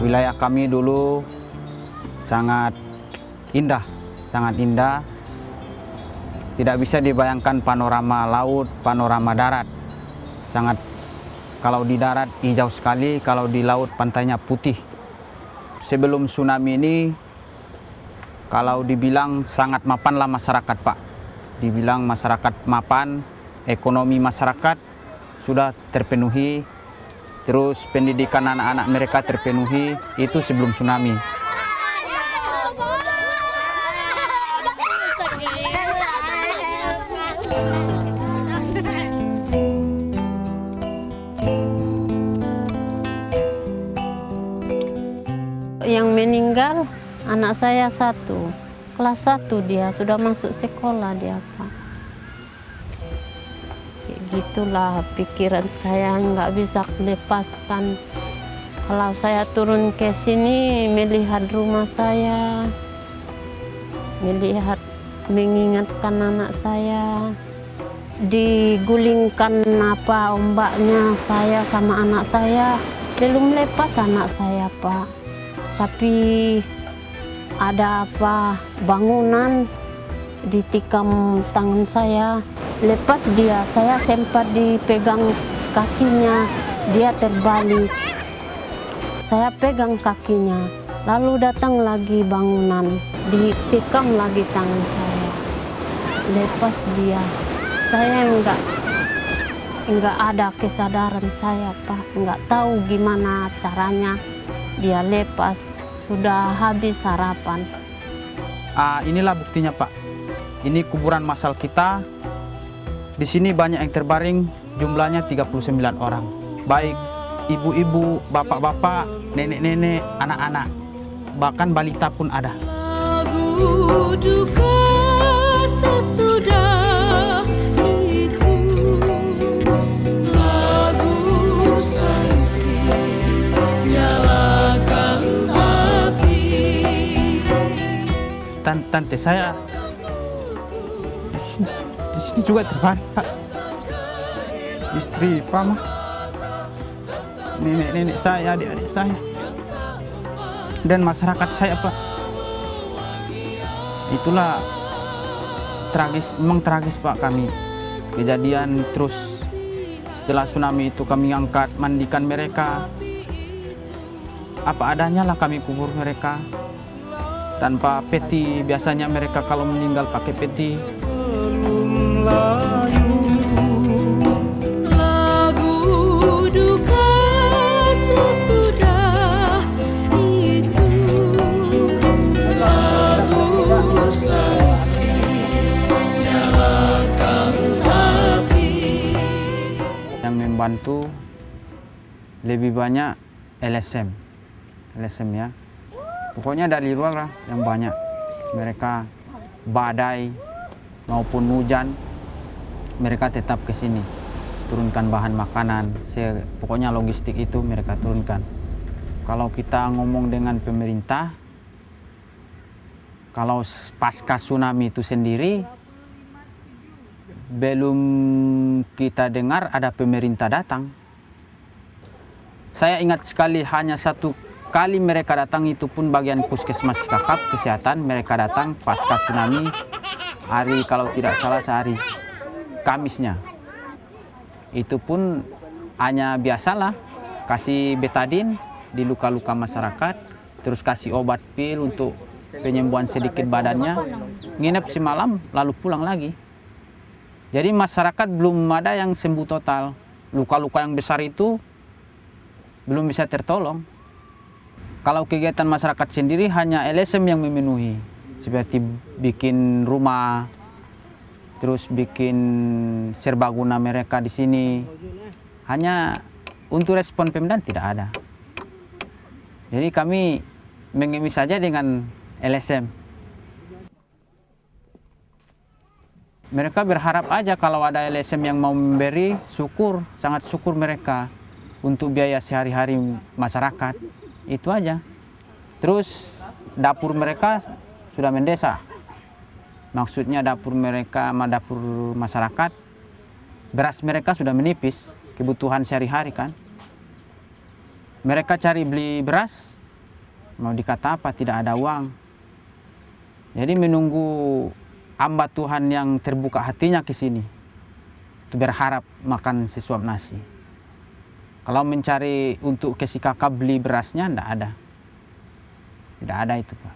Wilayah kami dulu sangat indah, tidak bisa dibayangkan panorama laut, panorama darat. Sangat, kalau di darat hijau sekali, kalau di laut pantainya putih. Sebelum tsunami ini, kalau dibilang sangat mapanlah masyarakat, Pak. Dibilang masyarakat mapan, ekonomi masyarakat sudah terpenuhi, terus pendidikan anak-anak mereka terpenuhi, itu sebelum tsunami. Yang meninggal anak saya 1, kelas 1 dia, sudah masuk sekolah dia, Pak. Kayak gitulah pikiran saya, nggak bisa lepaskan. Kalau saya turun ke sini melihat rumah saya, mengingatkan anak saya, digulingkan ombaknya, saya sama anak saya belum lepas anak saya, Pak. Tapi ada bangunan ditikam tangan saya, lepas dia, saya sempat dipegang kakinya, dia terbalik. Saya pegang kakinya, lalu datang lagi bangunan, ditikam lagi tangan saya, lepas dia. Saya enggak ada kesadaran saya, Pak, enggak tahu gimana caranya dia lepas, sudah habis sarapan. Inilah buktinya, Pak. Ini kuburan massal kita. Di sini banyak yang terbaring, jumlahnya 39 orang. Baik ibu-ibu, bapak-bapak, nenek-nenek, anak-anak, bahkan balita pun ada. Lagu duka sesudah itu, lagu sanksi nyalakan api. Tante saya di sini juga terbaring, Pak. Istri Pak mah, nenek-nenek saya, adik-adik saya, dan masyarakat saya, Pak. Itulah tragis, memang tragis, Pak, kami. Kejadian terus setelah tsunami itu kami angkat, mandikan mereka. Apa adanya lah kami kubur mereka. Tanpa peti, biasanya mereka kalau meninggal pakai peti. Lagu duka sesudah itu, lagu sanksi nyalakan api. Yang membantu lebih banyak LSM ya. Pokoknya dari luar lah yang banyak. Mereka badai maupun hujan, mereka tetap ke sini, turunkan bahan makanan, pokoknya logistik itu mereka turunkan. Kalau kita ngomong dengan pemerintah, kalau pasca tsunami itu sendiri, belum kita dengar ada pemerintah datang. Saya ingat sekali hanya 1 kali mereka datang, itu pun bagian puskesmas kakap kesehatan, mereka datang pasca tsunami, hari kalau tidak salah sehari Kamisnya. Itu pun hanya biasalah, kasih betadin di luka-luka masyarakat, terus kasih obat pil untuk penyembuhan sedikit badannya, nginep semalam lalu pulang lagi. Jadi masyarakat belum ada yang sembuh total. Luka-luka yang besar itu belum bisa tertolong. Kalau kegiatan masyarakat sendiri hanya LSM yang memenuhi, seperti bikin rumah, terus bikin serbaguna mereka di sini. Hanya untuk respon Pemda tidak ada. Jadi kami mengemis saja dengan LSM. Mereka berharap aja kalau ada LSM yang mau memberi, syukur, sangat syukur mereka untuk biaya sehari-hari masyarakat. Itu aja. Terus dapur mereka sudah mendesak. Maksudnya dapur mereka sama dapur masyarakat, beras mereka sudah menipis, kebutuhan sehari-hari kan. Mereka cari beli beras, mau dikata apa, tidak ada uang. Jadi menunggu hamba Tuhan yang terbuka hatinya ke sini, itu berharap makan sesuap nasi. Kalau mencari untuk kasih kakak beli berasnya, tidak ada. Tidak ada itu, Pak.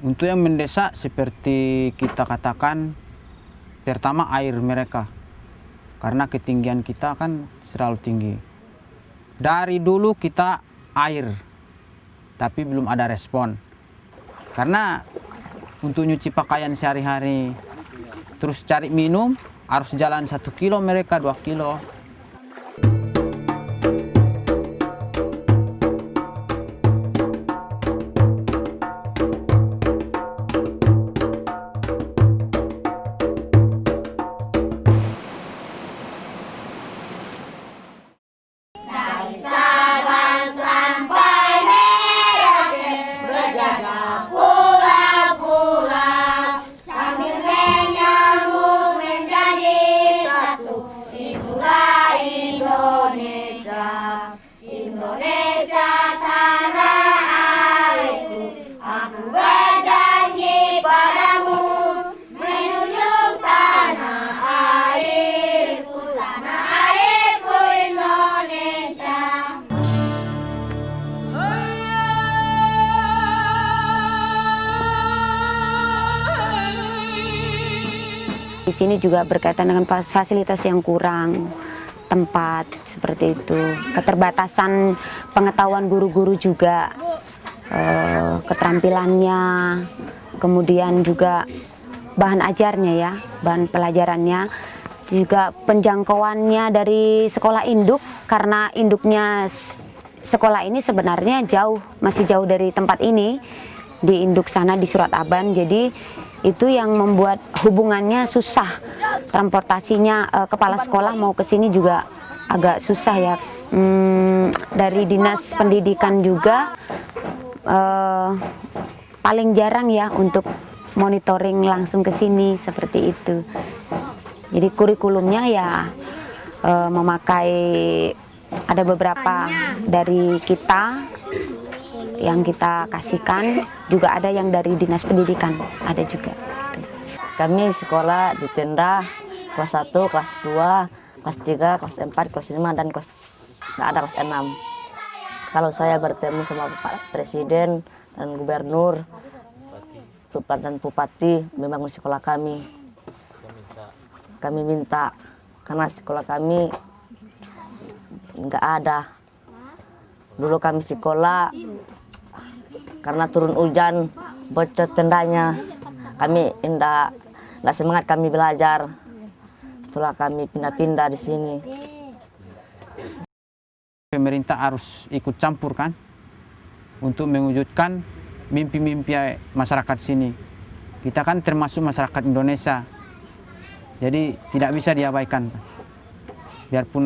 Untuk yang mendesak seperti kita katakan, pertama air mereka. Karena ketinggian kita kan selalu tinggi. Dari dulu kita air, tapi belum ada respon. Karena untuk nyuci pakaian sehari-hari, terus cari minum, harus jalan 1 kilo mereka, 2 kilo. Di sini juga berkaitan dengan fasilitas yang kurang, tempat seperti itu, keterbatasan pengetahuan guru-guru juga, keterampilannya, kemudian juga bahan ajarnya ya, bahan pelajarannya, juga penjangkauannya dari sekolah induk, karena induknya sekolah ini sebenarnya jauh, masih jauh dari tempat ini, di induk sana di Surat Aban, jadi itu yang membuat hubungannya susah, transportasinya kepala sekolah mau ke sini juga agak susah ya. Dari dinas pendidikan juga paling jarang ya untuk monitoring langsung ke sini seperti itu. Jadi kurikulumnya ya memakai, ada beberapa dari kita yang kita kasihkan, juga ada yang dari dinas pendidikan, ada juga. Kami sekolah di tenda kelas 1, kelas 2, kelas 3, kelas 4, kelas 5, dan nggak ada kelas 6. Kalau saya bertemu sama Pak Presiden dan Gubernur, dan Bupati membangun sekolah kami. Kami minta, karena sekolah kami nggak ada. Dulu kami sekolah, karena turun hujan, bocor tendanya, kami nggak semangat kami belajar. Itulah kami pindah-pindah di sini. Pemerintah harus ikut campur kan, untuk mewujudkan mimpi-mimpi masyarakat sini. Kita kan termasuk masyarakat Indonesia, jadi tidak bisa diabaikan. Biarpun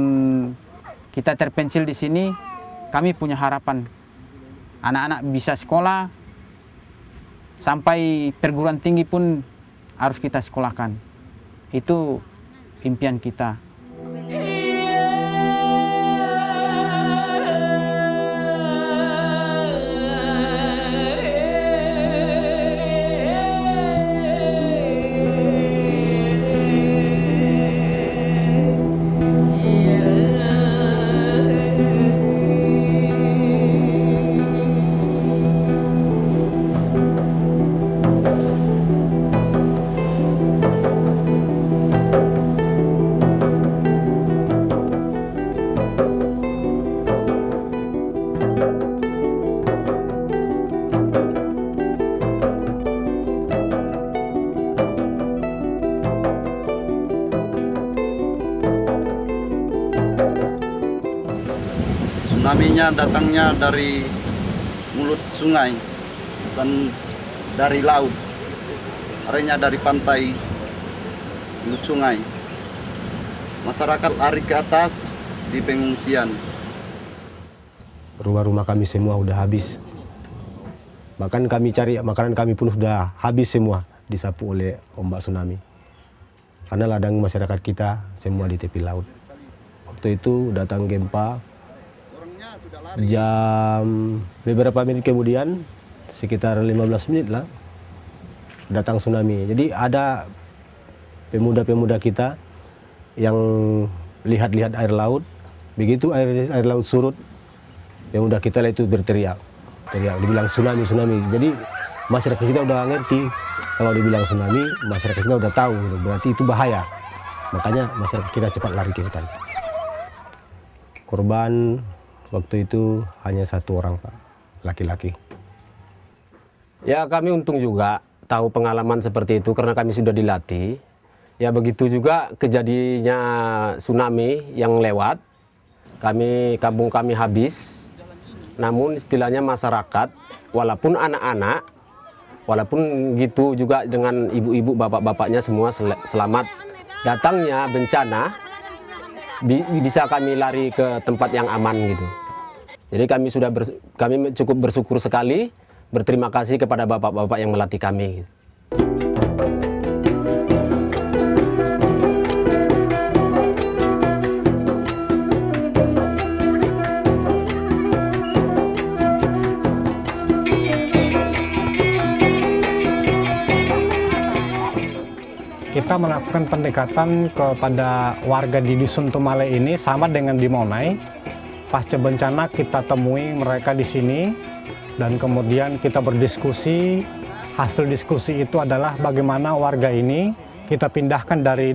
kita terpencil di sini, kami punya harapan. Anak-anak bisa sekolah, sampai perguruan tinggi pun harus kita sekolahkan. Itu impian kita. Tsunami-nya datangnya dari mulut sungai, bukan dari laut. Airnya dari pantai, mulut sungai. Masyarakat lari ke atas di pengungsian. Rumah-rumah kami semua udah habis. Bahkan kami cari makanan kami pun sudah habis semua, disapu oleh ombak tsunami. Karena ladang masyarakat kita semua di tepi laut. Waktu itu datang gempa, jam beberapa menit kemudian, sekitar 15 menit lah, datang tsunami. Jadi ada pemuda-pemuda kita yang lihat-lihat air laut, begitu air laut surut, pemuda kita itu berteriak, dibilang tsunami, tsunami. Jadi masyarakat kita udah ngerti, kalau dibilang tsunami, masyarakat kita udah tahu, gitu. Berarti itu bahaya. Makanya masyarakat kita cepat lari ke hutan. Korban waktu itu hanya 1 orang, Pak, laki-laki. Ya kami untung juga tahu pengalaman seperti itu karena kami sudah dilatih. Ya begitu juga kejadiannya tsunami yang lewat, kampung kami habis. Namun istilahnya masyarakat, walaupun anak-anak, walaupun gitu juga dengan ibu-ibu, bapak-bapaknya semua selamat. Datangnya bencana, bisa kami lari ke tempat yang aman gitu. Jadi kami cukup bersyukur sekali, berterima kasih kepada bapak-bapak yang melatih kami. Kita melakukan pendekatan kepada warga di Dusun Tumale ini sama dengan di Maunai. Pasca bencana kita temui mereka di sini dan kemudian kita berdiskusi. Hasil diskusi itu adalah bagaimana warga ini kita pindahkan dari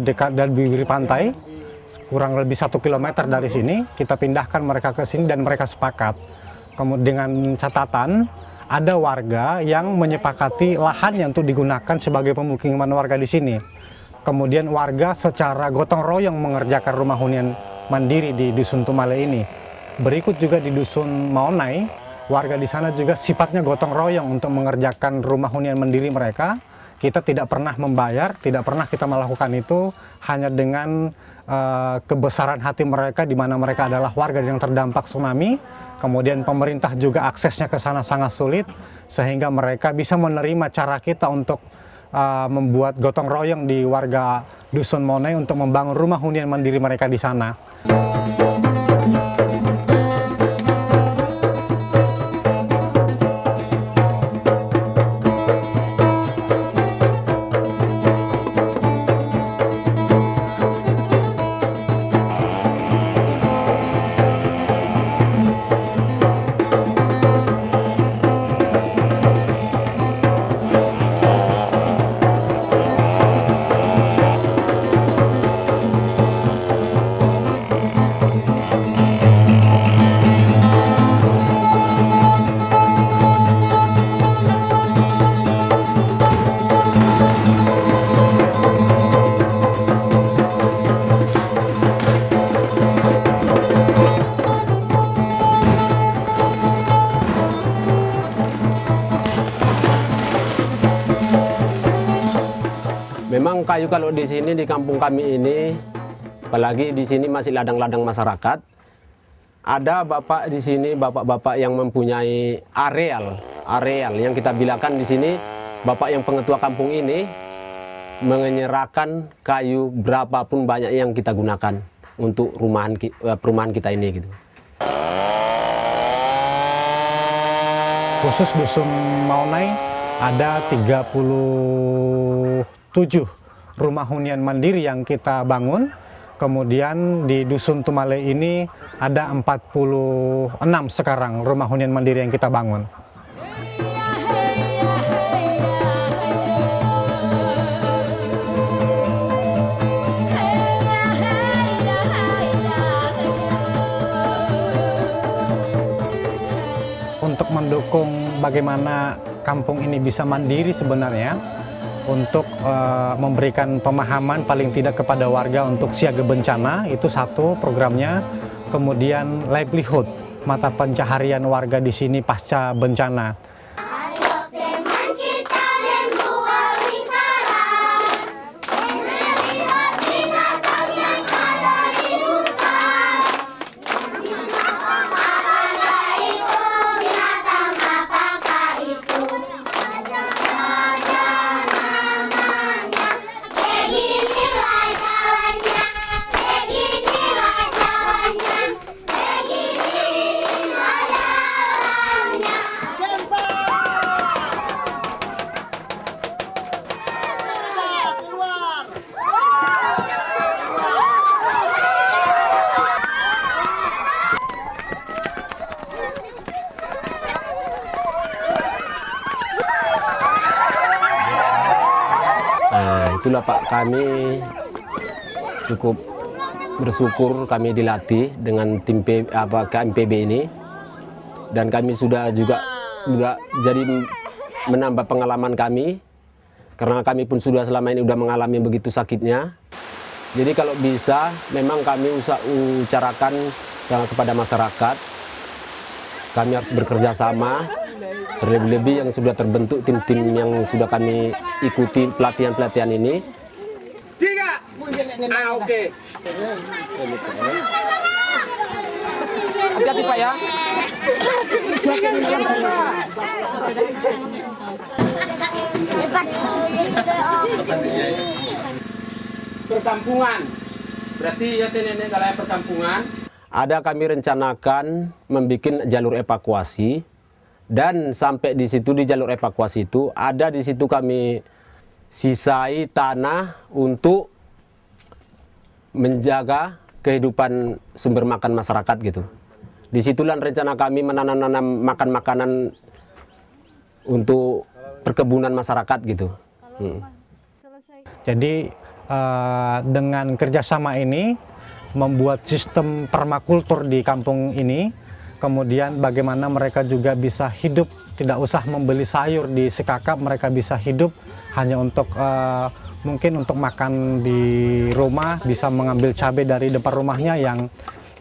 bibir pantai, kurang lebih 1 kilometer dari sini, kita pindahkan mereka ke sini dan mereka sepakat. Kemudian dengan catatan ada warga yang menyepakati lahan yang untuk digunakan sebagai pemukiman warga di sini. Kemudian warga secara gotong royong mengerjakan rumah hunian mandiri di Dusun Tumale ini. Berikut juga di Dusun Maunai, warga di sana juga sifatnya gotong royong untuk mengerjakan rumah hunian mandiri mereka. Kita tidak pernah membayar, tidak pernah kita melakukan itu hanya dengan kebesaran hati mereka di mana mereka adalah warga yang terdampak tsunami. Kemudian pemerintah juga aksesnya ke sana sangat sulit sehingga mereka bisa menerima cara kita untuk membuat gotong royong di warga Dusun Maunai untuk membangun rumah hunian mandiri mereka di sana. Memang kayu kalau di sini di kampung kami ini, apalagi di sini masih ladang-ladang masyarakat, ada bapak di sini, bapak-bapak yang mempunyai areal yang kita bilangkan di sini, bapak yang pengetua kampung ini menyerahkan kayu berapapun banyak yang kita gunakan untuk perumahan kita ini gitu. Khusus Dusun Maunai ada 37 rumah hunian mandiri yang kita bangun. Kemudian di Dusun Tumale ini ada 46 sekarang rumah hunian mandiri yang kita bangun. Untuk mendukung bagaimana kampung ini bisa mandiri sebenarnya, untuk memberikan pemahaman paling tidak kepada warga untuk siaga bencana, itu satu programnya. Kemudian livelihood, mata pencaharian warga di sini pasca bencana. Itulah Pak, kami cukup bersyukur kami dilatih dengan tim KMPB ini, dan kami sudah jadi menambah pengalaman kami, karena kami pun sudah selama ini sudah mengalami begitu sakitnya. Jadi kalau bisa memang kami ucarakan kepada masyarakat, kami harus bekerja sama. Terlebih-lebih yang sudah terbentuk tim-tim yang sudah kami ikuti pelatihan-pelatihan ini. Oke. Hati-hati Pak ya. Perkampungan. Berarti ya nenek kalau perkampungan. Ada kami rencanakan membuat jalur evakuasi. Dan sampai di situ, di jalur evakuasi itu, ada di situ kami sisai tanah untuk menjaga kehidupan sumber makan masyarakat gitu. Disitulah rencana kami menanam makanan untuk perkebunan masyarakat gitu. Jadi dengan kerjasama ini membuat sistem permakultur di kampung ini. Kemudian bagaimana mereka juga bisa hidup, tidak usah membeli sayur di sekakap, mereka bisa hidup hanya untuk mungkin untuk makan di rumah, bisa mengambil cabai dari depan rumahnya yang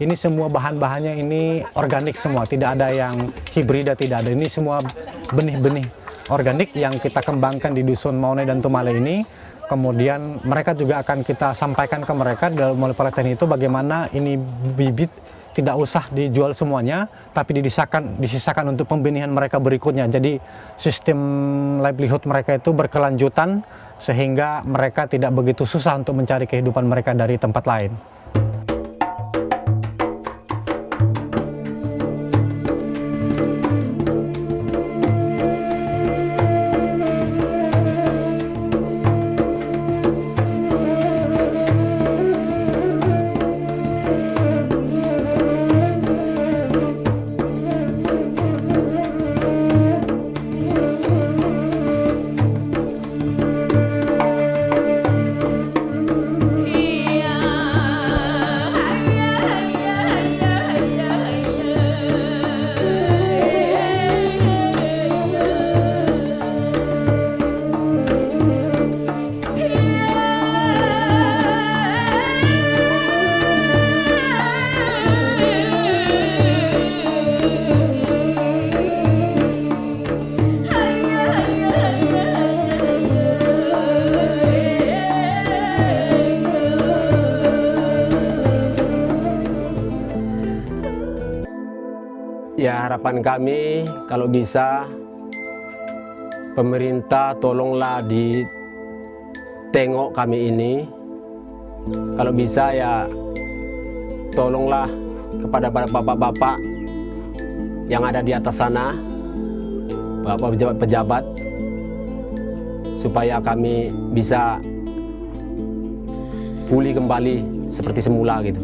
ini semua bahan-bahannya ini organik semua, tidak ada yang hibrida, tidak ada. Ini semua benih-benih organik yang kita kembangkan di Dusun Maunai dan Tumale ini. Kemudian mereka juga akan kita sampaikan ke mereka melalui pelatihan itu bagaimana ini bibit tidak usah dijual semuanya, tapi disisakan untuk pembenihan mereka berikutnya. Jadi sistem livelihood mereka itu berkelanjutan sehingga mereka tidak begitu susah untuk mencari kehidupan mereka dari tempat lain. Ya, harapan kami kalau bisa pemerintah tolonglah ditengok kami ini. Kalau bisa ya tolonglah kepada bapak-bapak yang ada di atas sana, bapak pejabat-pejabat, supaya kami bisa pulih kembali seperti semula gitu.